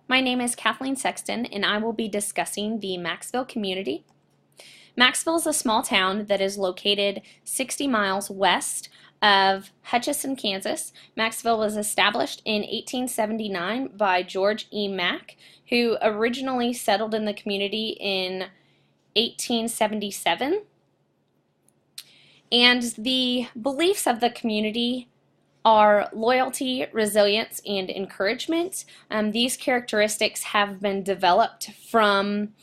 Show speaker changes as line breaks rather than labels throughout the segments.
My name is Kathleen Sexton, and I will be discussing the Maxville community. Maxville is a small town that is located 60 miles west of Hutchinson, Kansas. Maxville was established in 1879 by George E. Mack, who originally settled in the community in 1877. And the beliefs of the community are loyalty, resilience, and encouragement. These characteristics have been developed from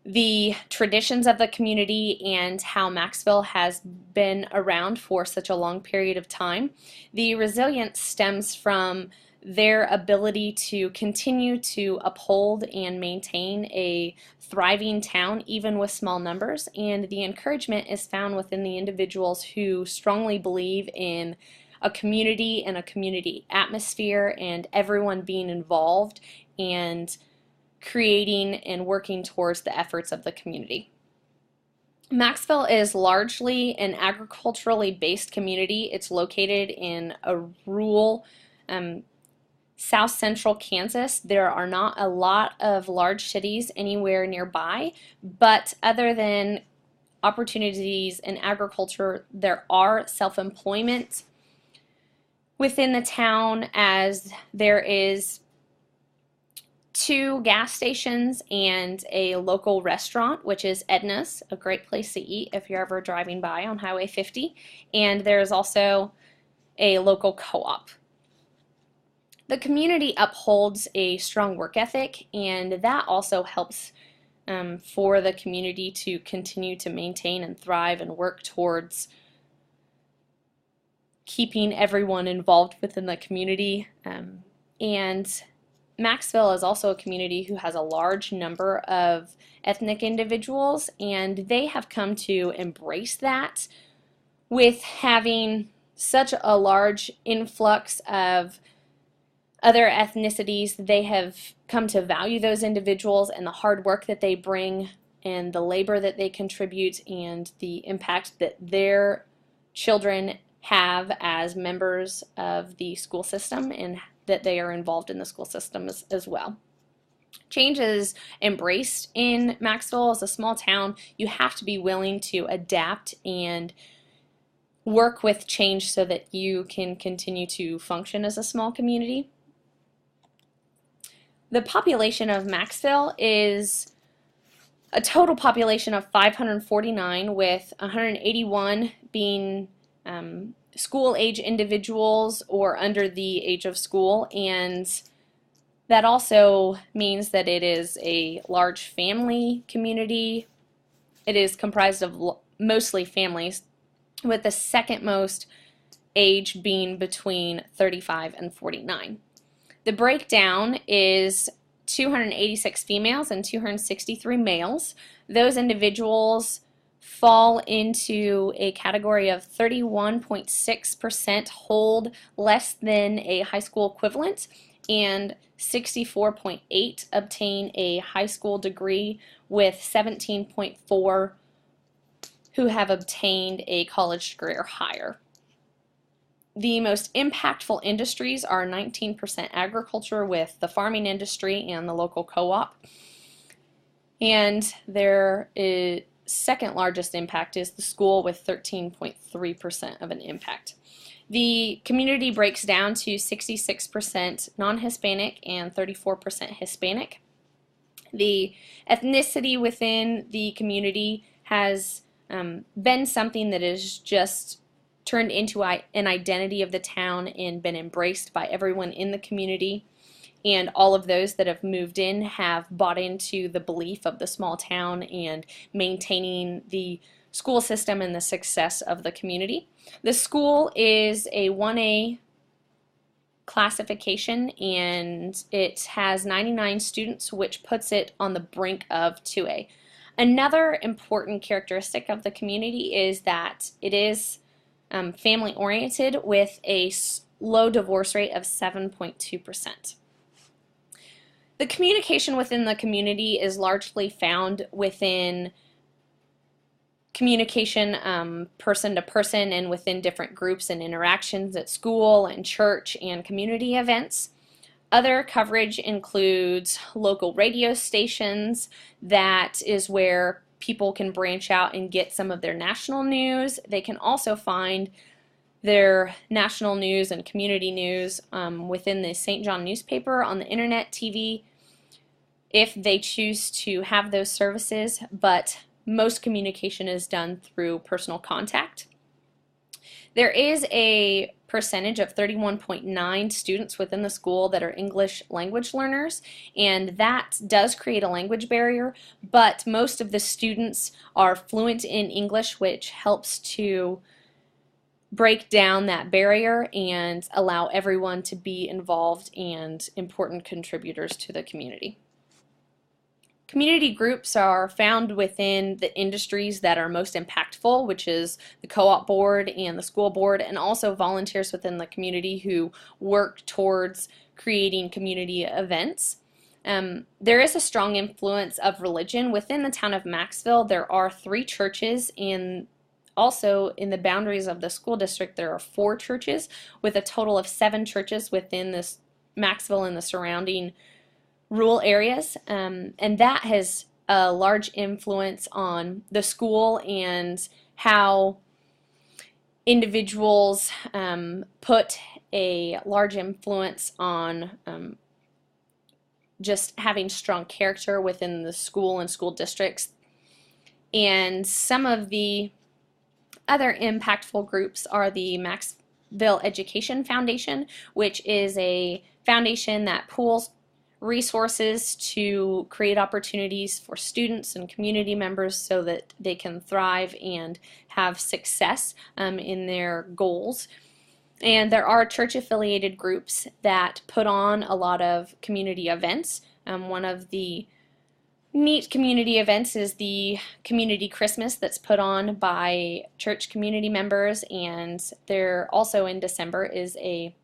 the traditions of the community and how Maxville has been around for such a long period of time. The resilience stems from their ability to continue to uphold and maintain a thriving town even with small numbers, and the encouragement is found within the individuals who strongly believe in a community and a community atmosphere and everyone being involved and creating and working towards the efforts of the community. Maxville is largely an agriculturally based community. It's located in a rural south central Kansas. There are not a lot of large cities anywhere nearby, but other than opportunities in agriculture, there are self-employment within the town, as there is 2 gas stations and a local restaurant, which is Edna's, a great place to eat if you're ever driving by on Highway 50, and there is also a local co-op. The community upholds a strong work ethic, and that also helps for the community to continue to maintain and thrive and work towards keeping everyone involved within the community. And Maxville is also a community who has a large number of ethnic individuals, and they have come to embrace that with having such a large influx of other ethnicities. They have come to value those individuals and the hard work that they bring and the labor that they contribute and the impact that their children have as members of the school system and that they are involved in the school system as well. Change is embraced in Maxville. As a small town, you have to be willing to adapt and work with change so that you can continue to function as a small community. The population of Maxville is a total population of 549, with 181 being school-age individuals or under the age of school, and that also means that it is a large family community. It is comprised of mostly families, with the second most age being between 35 and 49. The breakdown is 286 females and 263 males. Those individuals fall into a category of 31.6% hold less than a high school equivalent, and 64.8% obtain a high school degree, with 17.4% who have obtained a college degree or higher. The most impactful industries are 19% agriculture, with the farming industry and the local co-op, and there is second largest impact is the school, with 13.3% of an impact. The community breaks down to 66% non-Hispanic and 34% Hispanic. The ethnicity within the community has been something that is just turned into an identity of the town and been embraced by everyone in the community. And all of those that have moved in have bought into the belief of the small town and maintaining the school system and the success of the community. The school is a 1A classification, and it has 99 students, which puts it on the brink of 2A. Another important characteristic of the community is that it is family oriented, with a low divorce rate of 7.2%. The communication within the community is largely found within communication person to person and within different groups and interactions at school and church and community events. Other coverage includes local radio stations. That is where people can branch out and get some of their national news. They can also find their national news and community news within the St. John newspaper, on the internet, TV, if they choose to have those services, but most communication is done through personal contact. There is a percentage of 31.9 students within the school that are English language learners, and that does create a language barrier, but most of the students are fluent in English, which helps to break down that barrier and allow everyone to be involved and important contributors to the community. Community groups are found within the industries that are most impactful, which is the co-op board and the school board, and also volunteers within the community who work towards creating community events. There is a strong influence of religion. Within the town of Maxville, there are 3 churches, and also in the boundaries of the school district there are 4 churches, with a total of 7 churches within this Maxville and the surrounding rural areas, and that has a large influence on the school and how individuals put a large influence on just having strong character within the school and school districts. And some of the other impactful groups are the Maxville Education Foundation, which is a foundation that pools resources to create opportunities for students and community members so that they can thrive and have success in their goals. And there are church-affiliated groups that put on a lot of community events. One of the neat community events is the Community Christmas that's put on by church community members, and there also in December is a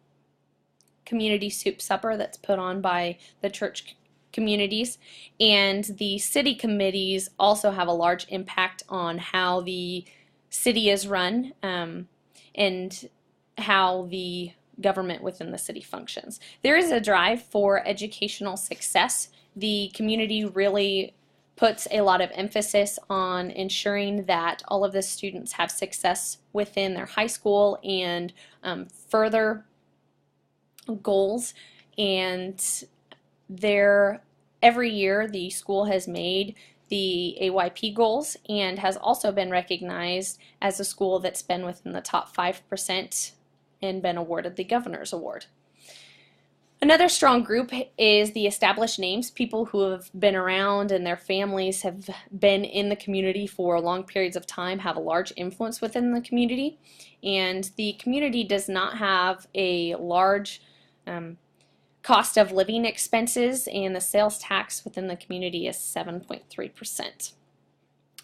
community soup supper that's put on by the church communities. And the city committees also have a large impact on how the city is run and how the government within the city functions. There is a drive for educational success. The community really puts a lot of emphasis on ensuring that all of the students have success within their high school and further goals. And every year the school has made the AYP goals and has also been recognized as a school that's been within the top 5% and been awarded the Governor's Award. Another strong group is the established names, people who have been around and their families have been in the community for long periods of time, have a large influence within the community, and the community does not have a large cost of living expenses, and the sales tax within the community is 7.3%.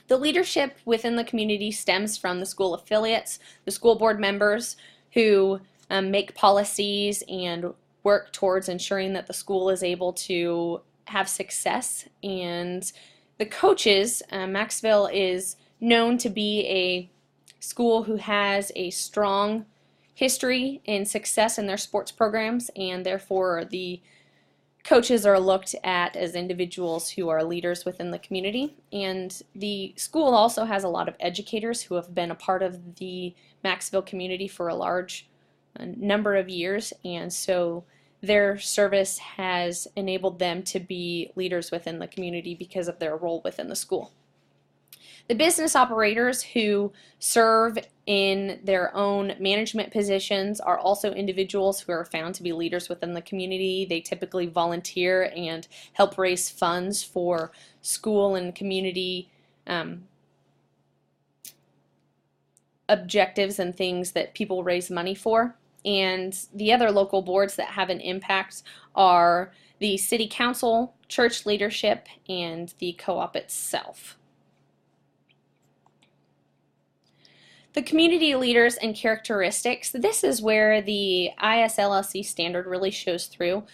The leadership within the community stems from the school affiliates, the school board members who make policies and work towards ensuring that the school is able to have success, and the coaches. Maxville is known to be a school who has a strong history and success in their sports programs, and therefore the coaches are looked at as individuals who are leaders within the community. And the school also has a lot of educators who have been a part of the Maxville community for a large number of years, and so their service has enabled them to be leaders within the community because of their role within the school. The business operators who serve in their own management positions are also individuals who are found to be leaders within the community. They typically volunteer and help raise funds for school and community objectives and things that people raise money for. And the other local boards that have an impact are the city council, church leadership, and the co-op itself. The community leaders and characteristics, this is where the ISLLC standard really shows through.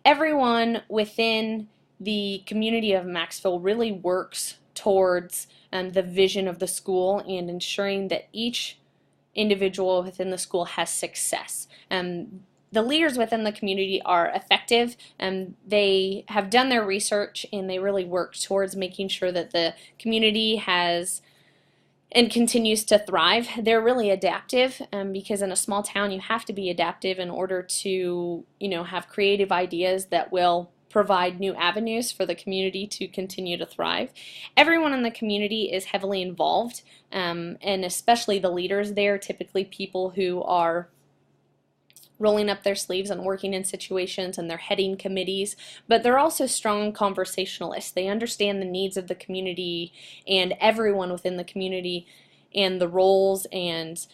Everyone within the community of Maxville really works towards the vision of the school and ensuring that each individual within the school has success. the leaders within the community are effective, and they have done their research and they really work towards making sure that the community has and continues to thrive. They're really adaptive, because in a small town you have to be adaptive in order to, have creative ideas that will provide new avenues for the community to continue to thrive. Everyone in the community is heavily involved, and especially the leaders there, typically people who are rolling up their sleeves and working in situations, and they're heading committees, but they're also strong conversationalists. They understand the needs of the community and everyone within the community and the roles and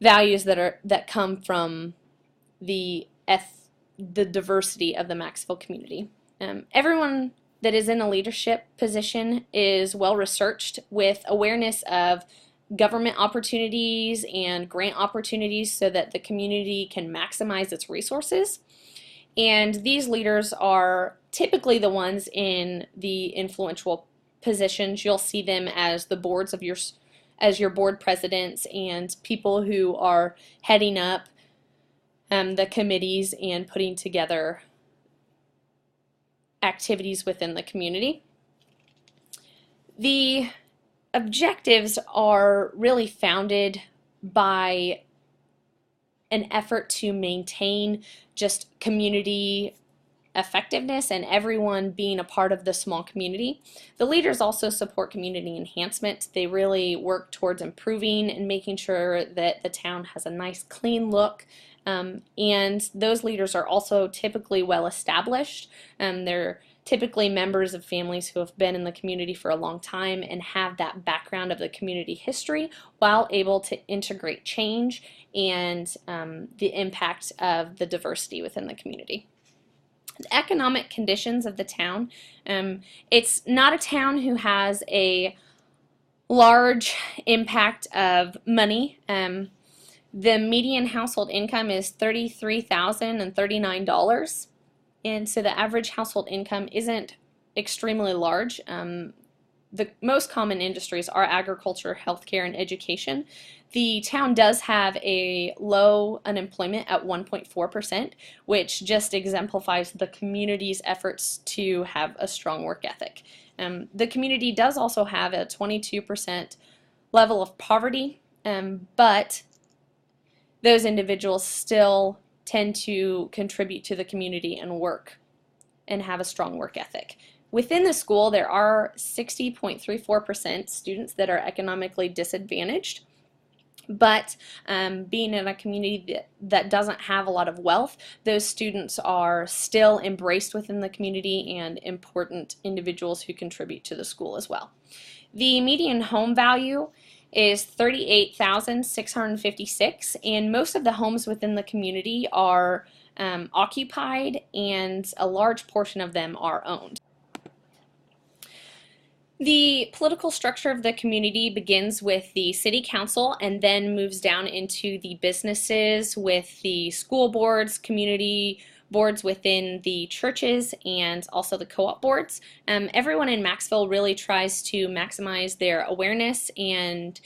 values that come from the diversity of the Maxville community. Everyone that is in a leadership position is well researched with awareness of government opportunities and grant opportunities so that the community can maximize its resources. And these leaders are typically the ones in the influential positions. You'll see them as the boards of your board presidents and people who are heading up the committees and putting together activities within the community. The objectives are really founded by an effort to maintain just community effectiveness and everyone being a part of the small community. The leaders also support community enhancement. They really work towards improving and making sure that the town has a nice clean look. And those leaders are also typically well established. They're typically members of families who have been in the community for a long time and have that background of the community history while able to integrate change and the impact of the diversity within the community. The economic conditions of the town. It's not a town who has a large impact of money. The median household income is $33,039, and so the average household income isn't extremely large. The most common industries are agriculture, healthcare, and education. The town does have a low unemployment at 1.4%, which just exemplifies the community's efforts to have a strong work ethic. The community does also have a 22% level of poverty, but those individuals still tend to contribute to the community and work and have a strong work ethic. Within the school, there are 60.34% students that are economically disadvantaged, but being in a community that doesn't have a lot of wealth, those students are still embraced within the community and important individuals who contribute to the school as well. The median home value is $38,656, and most of the homes within the community are occupied, and a large portion of them are owned. The political structure of the community begins with the city council and then moves down into the businesses with the school boards, community boards within the churches, and also the co-op boards. Everyone in Maxville really tries to maximize their awareness and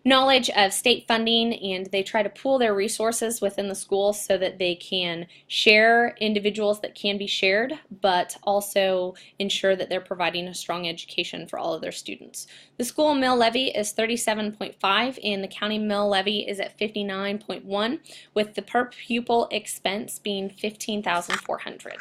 knowledge of state funding, and they try to pool their resources within the schools so that they can share individuals that can be shared, but also ensure that they're providing a strong education for all of their students. The school mill levy is 37.5 and the county mill levy is at 59.1, with the per pupil expense being $15,400.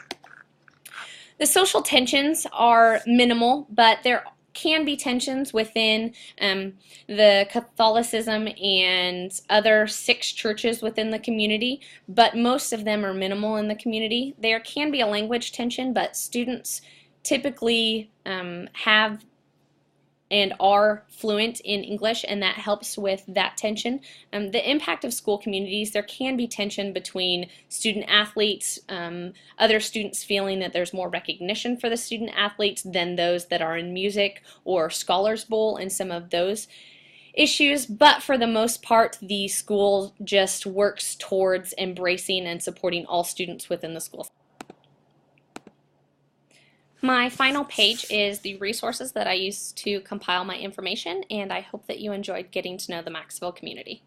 The social tensions are minimal, but there can be tensions within the Catholicism and other 6 churches within the community, but most of them are minimal in the community. There can be a language tension, but students typically have and are fluent in English, and that helps with that tension. The impact of school communities, there can be tension between student athletes, other students feeling that there's more recognition for the student athletes than those that are in music or Scholars Bowl and some of those issues, but for the most part the school just works towards embracing and supporting all students within the school. My final page is the resources that I use to compile my information, and I hope that you enjoyed getting to know the Maxville community.